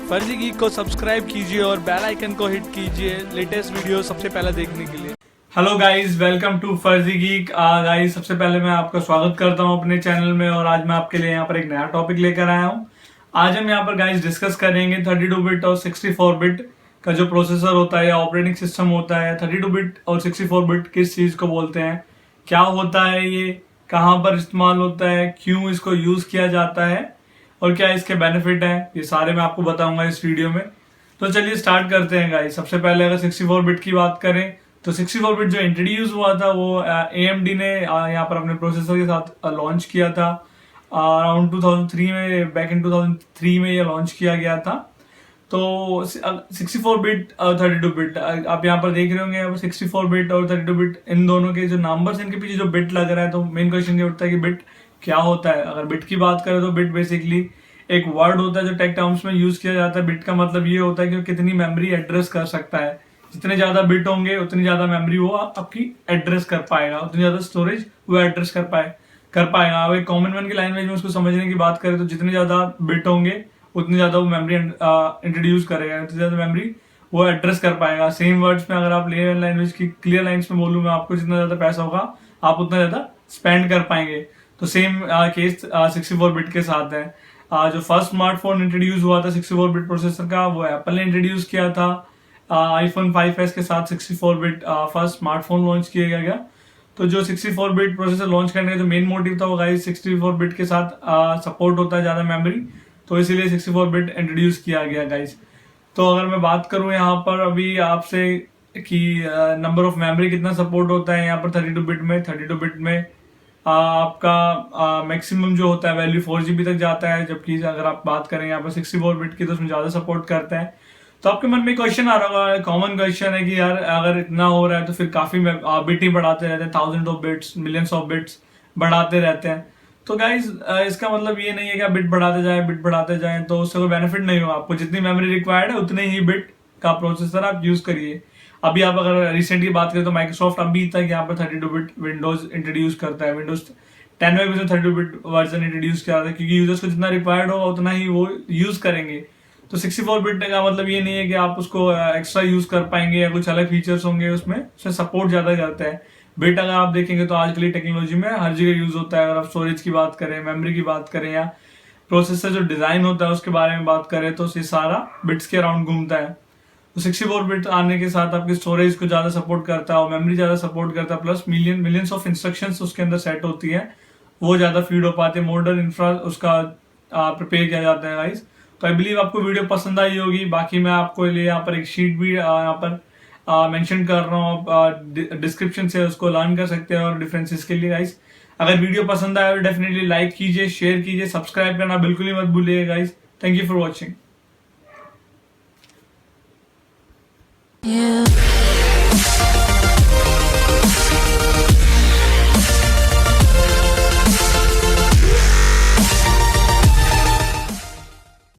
फर्जी गीक को सब्सक्राइब कीजिए और बेल आइकन को हिट कीजिए लेटेस्ट वीडियो सबसे पहले देखने के लिए। हेलो गाइस, वेलकम टू फर्जी गीक। गाइस, सबसे पहले मैं आपका स्वागत करता हूं अपने चैनल में और आज मैं आपके लिए यहाँ पर एक नया टॉपिक लेकर आया हूं। आज हम यहाँ पर गाइस डिस्कस करेंगे 32 बिट और 64 बिट का जो प्रोसेसर होता है या ऑपरेटिंग सिस्टम होता है। 32 बिट और 64 बिट किस चीज को बोलते हैं, क्या होता है ये, कहाँ पर इस्तेमाल होता है, क्यों इसको यूज किया जाता है और क्या इसके बेनिफिट हैं, ये सारे मैं आपको बताऊंगा इस वीडियो में। तो चलिए स्टार्ट करते हैं गाइस। सबसे पहले अगर 64 बिट की बात करें तो 64 बिट जो इंट्रोड्यूस हुआ था वो AMD ने यहाँ पर अपने प्रोसेसर के साथ लॉन्च किया था अराउंड 2003 में। बैक इन 2003 में ये लॉन्च किया गया था। तो 64 बिट और 32 बिट आप यहाँ पर देख रहे होंगे। अब 64 बिट और 32 बिट इन दोनों के जो नंबर्स, इनके पीछे जो बिट लग रहा है, तो मेन क्वेश्चन ये उठता है कि बिट क्या होता है। अगर बिट की बात करें तो बिट बेसिकली एक वर्ड होता है जो टेक टर्म्स में यूज किया जाता है। बिट का मतलब ये होता है कि कितनी मेमोरी एड्रेस कर सकता है। जितने ज्यादा बिट होंगे उतनी ज्यादा मेमोरी वो आपकी एड्रेस कर पाएगा, उतनी ज्यादा स्टोरेज वो एड्रेस कर पाएगा। अब एक कॉमन मैन की लैंग्वेज में उसको समझने की बात करें तो जितने ज्यादा बिट होंगे उतनी ज्यादा वो मेमोरी इंट्रोड्यूस करेगा, उतनी ज्यादा मेमोरी वो एड्रेस कर पाएगा। सेम वर्ड्स में अगर आप लेयर लैंग्वेज की क्लियर लाइन्स में बोलूँ मैं आपको, जितना ज्यादा पैसा होगा आप उतना ज्यादा स्पेंड कर पाएंगे। तो सेम केस 64 बिट के साथ है। जो फर्स्ट स्मार्टफोन इंट्रोड्यूस हुआ था 64 बिट प्रोसेसर का, वो एप्पल ने इंट्रोड्यूस किया था। iPhone 5s के साथ 64 बिट फर्स्ट स्मार्टफोन लॉन्च किया गया। तो जो 64 बिट प्रोसेसर लॉन्च करने का जो मेन मोटिव था वो गाइस 64 बिट के साथ सपोर्ट होता है ज्यादा मेमोरी, तो इसीलिए 64 बिट इंट्रोड्यूस किया गया गाइस। तो अगर मैं बात करूं यहाँ पर अभी आपसे कि नंबर ऑफ मेमोरी कितना सपोर्ट होता है यहाँ पर 32 बिट में। 32 बिट में आपका मैक्सिमम जो होता है वैल्यू 4 GB तक जाता है, जबकि अगर आप बात करें यहाँ पर 64 बिट की तो उसमें ज्यादा सपोर्ट करता है। तो आपके मन में क्वेश्चन आ रहा होगा, कॉमन क्वेश्चन है कि यार अगर इतना हो रहा है तो फिर काफी बिट ही बढ़ाते रहते हैं, thousand of bits, millions of bits बढ़ाते रहते हैं। तो गाइज इसका मतलब ये नहीं है कि आप बिट बढ़ाते जाएं तो उससे कोई बेनिफिट नहीं होगा। आपको जितनी मेमोरी रिक्वायर्ड है उतने ही बिट का प्रोसेसर आप यूज करिए। अभी आप अगर रिसेंट की बात करें तो माइक्रोसॉफ्ट अभी तक यहाँ पर 32 बिट विंडोज इंट्रोड्यूस करता है। विंडोज 10 में भी 32 बिट वर्जन इंट्रोड्यूस किया था, क्योंकि यूजर्स को जितना रिक्वायर्ड होगा उतना ही वो यूज करेंगे। तो 64 बिट का मतलब ये नहीं है कि आप उसको एक्स्ट्रा यूज कर पाएंगे या कुछ अलग फीचर्स होंगे उसमें सपोर्ट ज्यादा करता है। बिट अगर आप देखेंगे तो आजकल की टेक्नोलॉजी में हर जगह यूज होता है। अगर आप स्टोरेज की बात करें, मेमोरी की बात करें या प्रोसेसर जो डिजाइन होता है उसके बारे में बात करें तो ये सारा बिट्स के अराउंड घूमता है। तो 64 बिट आने के साथ आपकी स्टोरेज को ज्यादा सपोर्ट करता है और मेमोरी ज्यादा सपोर्ट करता है, प्लस मिलियंस ऑफ इंस्ट्रक्शंस उसके अंदर सेट होती है, वो ज्यादा फीड हो पाते हैं, मॉडर्न इंफ्रा उसका प्रिपेयर किया जाता है गाइस। तो आई बिलीव आपको वीडियो पसंद आई होगी। बाकी मैं आपको लिए यहाँ पर एक शीट भी यहाँ पर मेंशन कर रहा हूँ, डिस्क्रिप्शन से उसको लर्न कर सकते हैं और डिफरेंसेस के लिए गाइस। अगर वीडियो पसंद आए तो डेफिनेटली लाइक कीजिए, शेयर कीजिए, सब्सक्राइब करना बिल्कुल ही मत भूलिएगा guys. Thank you for watching.